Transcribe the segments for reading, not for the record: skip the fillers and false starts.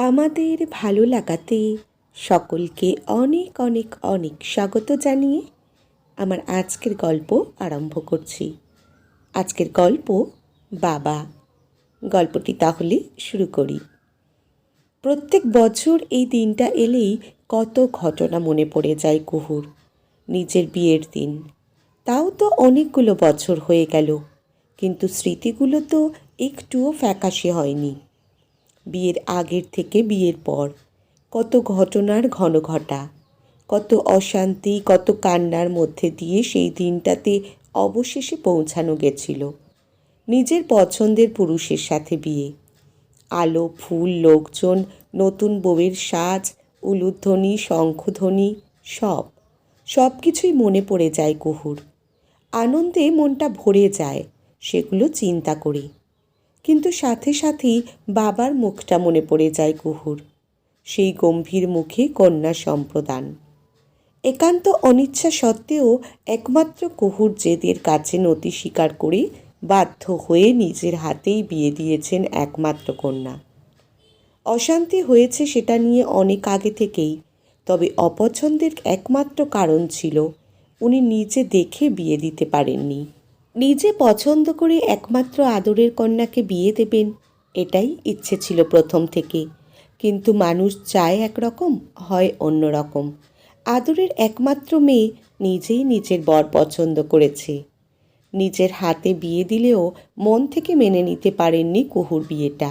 আমাদের ভালো লাগাতে সকলকে অনেক অনেক অনেক স্বাগত জানিয়ে আমার আজকের গল্প আরম্ভ করছি। আজকের গল্প বাবা। গল্পটি তাহলে শুরু করি। প্রত্যেক বছর এই দিনটা এলেই কত ঘটনা মনে পড়ে যায় কুহুর। নিজের বিয়ের দিন, তাও তো অনেকগুলো বছর হয়ে গেল, কিন্তু স্মৃতিগুলো তো একটুও ফ্যাকাশে হয়নি। বিয়ের আগের থেকে বিয়ের পর কত ঘটনার ঘনঘটা, কত অশান্তি, কত কান্নার মধ্যে দিয়ে সেই দিনটাতে অবশেষে পৌঁছানো গেছিল। নিজের পছন্দের পুরুষের সাথে বিয়ে, আলো, ফুল, লোকজন, নতুন বউয়ের সাজ, উলুধ্বনি, শঙ্খধ্বনি, সব কিছুই মনে পড়ে যায় কুহুর। আনন্দে মনটা ভরে যায় সেগুলো চিন্তা করে, কিন্তু সাথে সাথেই বাবার মুখটা মনে পড়ে যায় কুহুর। সেই গম্ভীর মুখে কন্যা সম্প্রদান। একান্ত অনিচ্ছা সত্ত্বেও একমাত্র কুহুর জেদের কাছে নতি স্বীকার করে বাধ্য হয়ে নিজের হাতেই বিয়ে দিয়েছেন একমাত্র কন্যা। অশান্তি হয়েছে সেটা নিয়ে অনেক আগে থেকেই, তবে অপছন্দের একমাত্র কারণ ছিল উনি নিজে দেখে বিয়ে দিতে পারেননি। নিজে পছন্দ করে একমাত্র আদরের কন্যাকে বিয়ে দেবেন, এটাই ইচ্ছে ছিল প্রথম থেকে। কিন্তু মানুষ চায় একরকম, হয় অন্য রকম। আদরের একমাত্র মেয়ে নিজেই নিজের বর পছন্দ করেছে। নিজের হাতে বিয়ে দিলেও মন থেকে মেনে নিতে পারেননি কুহুর বিয়েটা।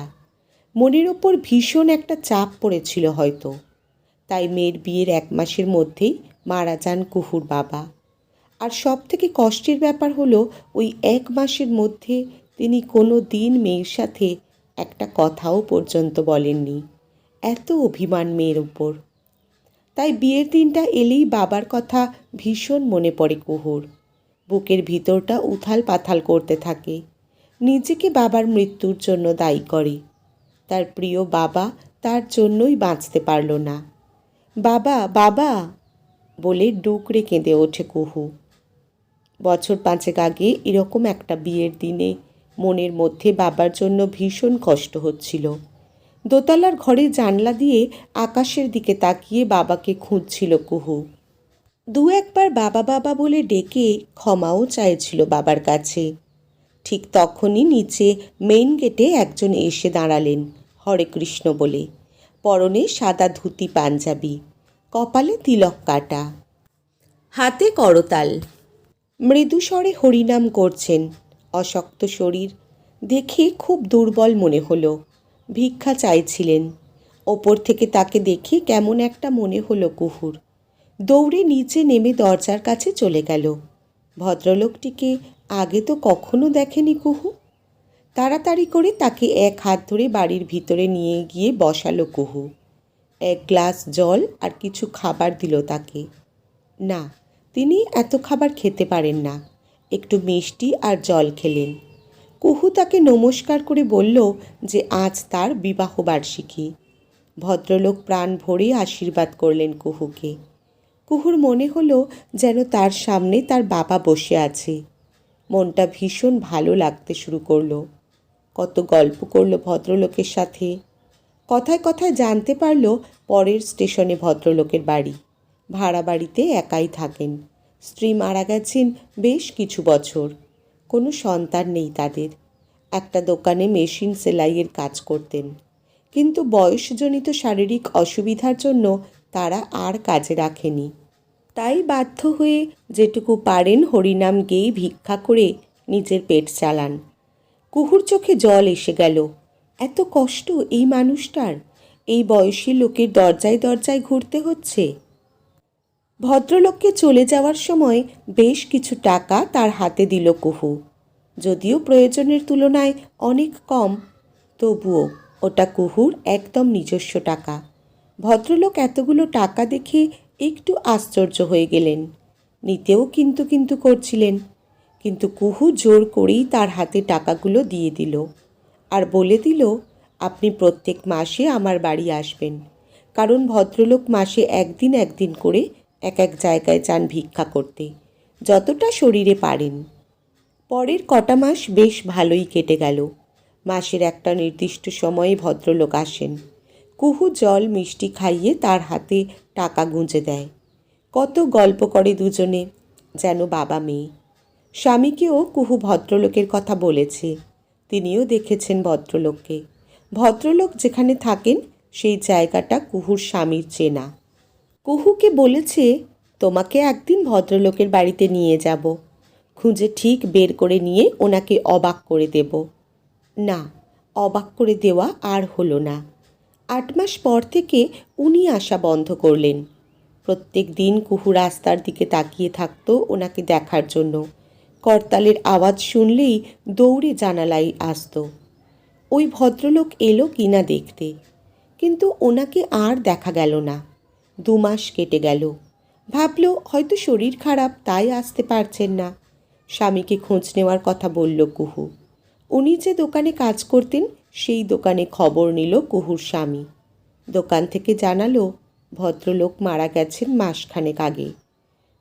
মনের ওপর ভীষণ একটা চাপ পড়েছিল হয়তো, তাই মেয়ের বিয়ের 1 মাসের মধ্যেই মারা যান কুহুর বাবা। আর সব থেকে কষ্টের ব্যাপার হলো ওই 1 মাসের মধ্যে তিনি কোনো দিন মেয়ের সাথে একটা কথাও পর্যন্ত বলেননি। এত অভিমান মেয়ের উপর। তাই বিয়ের দিনটা এলেই বাবার কথা ভীষণ মনে পড়ে কুহুর। বুকের ভিতরটা উথাল পাথাল করতে থাকে। নিজেকে বাবার মৃত্যুর জন্য দায়ী করে। তার প্রিয় বাবা তার জন্যই বাঁচতে পারল না। বাবা বাবা বলে ডুকরে কেঁদে ওঠে কুহু। বছর 5 আগে এরকম একটা বিয়ের দিনে মনের মধ্যে বাবার জন্য ভীষণ কষ্ট হচ্ছিল। দোতলার ঘরে জানলা দিয়ে আকাশের দিকে তাকিয়ে বাবাকে খুঁজছিল কুহু। 2 একবার বাবা বাবা বলে ডেকে ক্ষমাও চাইছিল বাবার কাছে। ঠিক তখনই নিচে মেইন গেটে একজন এসে দাঁড়ালেন, হরে কৃষ্ণ বলে। পরনে সাদা ধুতি পাঞ্জাবি, কপালে তিলক কাটা, হাতে করতাল। মৃদু স্বরে হরিনাম করছেন। অশক্ত শরীর, দেখে খুব দুর্বল মনে হলো। ভিক্ষা চাইছিলেন। ওপর থেকে তাকে দেখে কেমন একটা মনে হলো কুহুর। দৌড়ে নিচে নেমে দরজার কাছে চলে গেল। ভদ্রলোকটিকে আগে তো কখনো দেখেনি কুহু। তাড়াতাড়ি করে তাকে এক হাত ধরে বাড়ির ভিতরে নিয়ে গিয়ে বসালো কুহু। 1 গ্লাস জল আর কিছু খাবার দিল তাকে। না, তিনি এত খাবার খেতে পারেন না। একটু মিষ্টি আর জল খেলেন। কুহু তাকে নমস্কার করে বলল যে আজ তার বিবাহবার্ষিকী। ভদ্রলোক প্রাণ ভরে আশীর্বাদ করলেন কুহুকে। কুহুর মনে হলো যেন তার সামনে তার বাবা বসে আছে। মনটা ভীষণ ভালো লাগতে শুরু করলো। কত গল্প করলো ভদ্রলোকের সাথে। কথায় কথায় জানতে পারল পরের স্টেশনে ভদ্রলোকের বাড়ি। ভাড়া বাড়িতে একাই থাকেন। স্ত্রী মারা গেছেন বেশ কিছু বছর। কোনো সন্তান নেই তাদের। একটা দোকানে মেশিন সেলাইয়ের কাজ করতেন, কিন্তু বয়সজনিত শারীরিক অসুবিধার জন্য তারা আর কাজে রাখেনি। তাই বাধ্য হয়ে যেটুকু পারেন হরিনাম গেয়ে ভিক্ষা করে নিজের পেট চালান। কুহুর চোখে জল এসে গেল। এত কষ্ট এই মানুষটার, এই বয়সী লোকের দরজায় দরজায় ঘুরতে হচ্ছে। ভদ্রলোককে চলে যাওয়ার সময় বেশ কিছু টাকা তার হাতে দিল কুহু। যদিও প্রয়োজনের তুলনায় অনেক কম, তবুও ওটা কুহুর একদম নিজস্ব টাকা। ভদ্রলোক এতগুলো টাকা দেখে একটু আশ্চর্য হয়ে গেলেন। নিতেও কিন্তু কিন্তু করছিলেন, কিন্তু কুহু জোর করেই তার হাতে টাকাগুলো দিয়ে দিল আর বলে দিল, আপনি প্রত্যেক মাসে আমার বাড়ি আসবেন। কারণ ভদ্রলোক মাসে একদিন একদিন করে এক এক জায়গায় যান ভিক্ষা করতে, যতটা শরীরে পারেন। পরের কটা মাস বেশ ভালোই কেটে গেল। মাসের একটা নির্দিষ্ট সময়ে ভদ্রলোক আসেন। কুহু জল মিষ্টি খাইয়ে তার হাতে টাকা গুঁজে দেয়। কত গল্প করে দুজনে, যেন বাবা মেয়ে। স্বামীকেও কুহু ভদ্রলোকের কথা বলেছে, তিনিও দেখেছেন ভদ্রলোককে। ভদ্রলোক যেখানে থাকেন সেই জায়গাটা কুহুর স্বামীর চেনা। কুহুকে বলেছে, তোমাকে একদিন ভদ্রলোকের বাড়িতে নিয়ে যাব, খুঁজে ঠিক বের করে নিয়ে ওনাকে অবাক করে দেব। না, অবাক করে দেওয়া আর হলো না। 8 মাস পর থেকে উনি আসা বন্ধ করলেন। প্রত্যেক দিন কুহু রাস্তার দিকে তাকিয়ে থাকতো ওনাকে দেখার জন্য। করতালের আওয়াজ শুনলেই দৌড়ে জানালায় আসতো। ওই ভদ্রলোক এলো কিনা দেখতে, কিন্তু ওনাকে আর দেখা গেল না। 2 মাস কেটে গেল। ভাবল হয়তো শরীর খারাপ, তাই আসতে পারছেন না। স্বামীকে খোঁজ নেওয়ার কথা বলল কুহু। উনি যে দোকানে কাজ করতেন সেই দোকানে খবর নিল কুহুর স্বামী। দোকান থেকে জানালো ভদ্রলোক মারা গেছেন মাসখানেক আগে।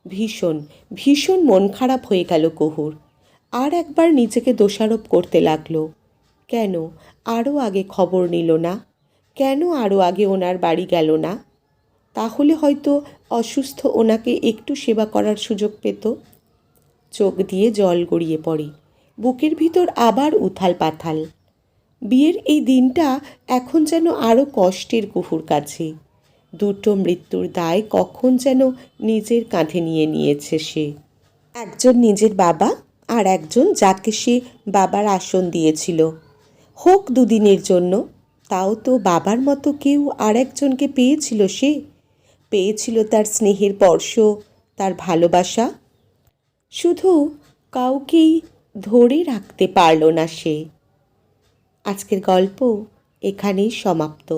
ভীষণ ভীষণ মন খারাপ হয়ে গেল কুহুর। আর একবার নিজেকে দোষারোপ করতে লাগলো। কেন আরও আগে খবর নিল না? কেন আরও আগে ওনার বাড়ি গেল না? তাহলে হয়তো অসুস্থ ওনাকে একটু সেবা করার সুযোগ পেত। চোখ দিয়ে জল গড়িয়ে পড়ে, বুকের ভিতর আবার উথাল পাথাল। বিয়ের এই দিনটা এখন যেন আরও কষ্টের কুহুর কাছে। 2টো মৃত্যুর দায় কখন যেন নিজের কাঁধে নিয়ে নিয়েছে সে। একজন নিজের বাবা, আর একজন যাকে সে বাবার আসন দিয়েছিল। হোক 2 দিনের জন্য, তাও তো বাবার মতো কেউ আর একজনকে পেয়েছিল সে। পেয়েছিল তার স্নেহের স্পর্শ, তার ভালোবাসা। শুধু কাউকেই ধরে রাখতে পারল না সে। আজকের গল্প এখানেই সমাপ্ত।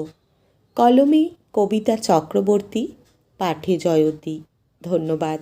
কলমে কবিতা চক্রবর্তী, পাঠে জয়তী। ধন্যবাদ।